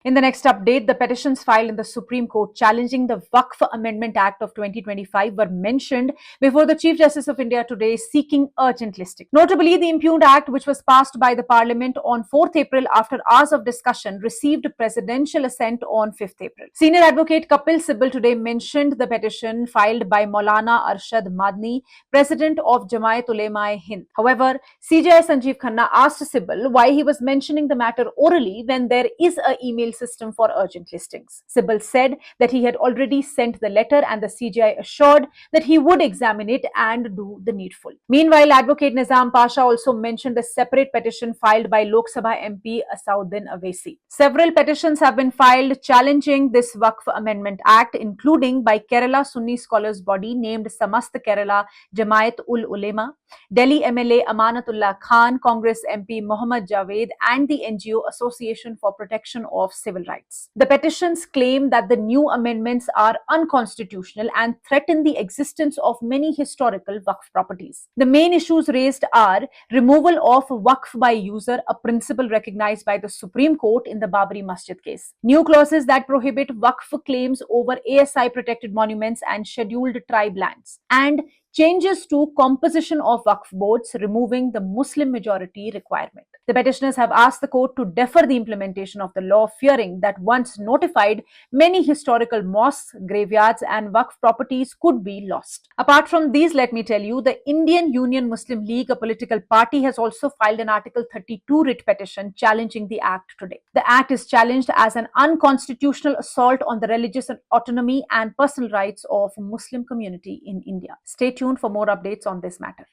In the next update, the petitions filed in the Supreme Court challenging the Waqf Amendment Act of 2025 were mentioned before the Chief Justice of India today, seeking urgent listing. Notably, the impugned act, which was passed by the Parliament on 4th April after hours of discussion, received presidential assent on 5th April. Senior advocate Kapil Sibal today mentioned the petition filed by Maulana Arshad Madni, president of Jamaat Ulema-e-Hind. However, CJI Sanjeev Khanna asked Sibal why he was mentioning the matter orally when there is an email system for urgent listings. Sibal said that he had already sent the letter and the CJI assured that he would examine it and do the needful. Meanwhile, Advocate Nizam Pasha also mentioned a separate petition filed by Lok Sabha MP Asauddin Awesi. Several petitions have been filed challenging this Waqf Amendment Act, including by Kerala Sunni scholars body named Samast Kerala Jamaat ul Ulema, Delhi MLA Amanatullah Khan, Congress MP Mohammad Javed, and the NGO Association for Protection of Civil Rights. The petitions claim that the new amendments are unconstitutional and threaten the existence of many historical Waqf properties. The main issues raised are removal of Waqf by user, a principle recognized by the Supreme Court in the Babri Masjid case, new clauses that prohibit Waqf claims over ASI protected monuments and scheduled tribe lands, and changes to composition of Waqf boards, removing the Muslim majority requirement. The petitioners have asked the court to defer the implementation of the law, fearing that once notified, many historical mosques, graveyards, and Waqf properties could be lost. Apart from these, let me tell you, the Indian Union Muslim League, a political party, has also filed an Article 32 writ petition challenging the act today. The act is challenged as an unconstitutional assault on the religious autonomy and personal rights of Muslim community in India. Stay tuned for more updates on this matter.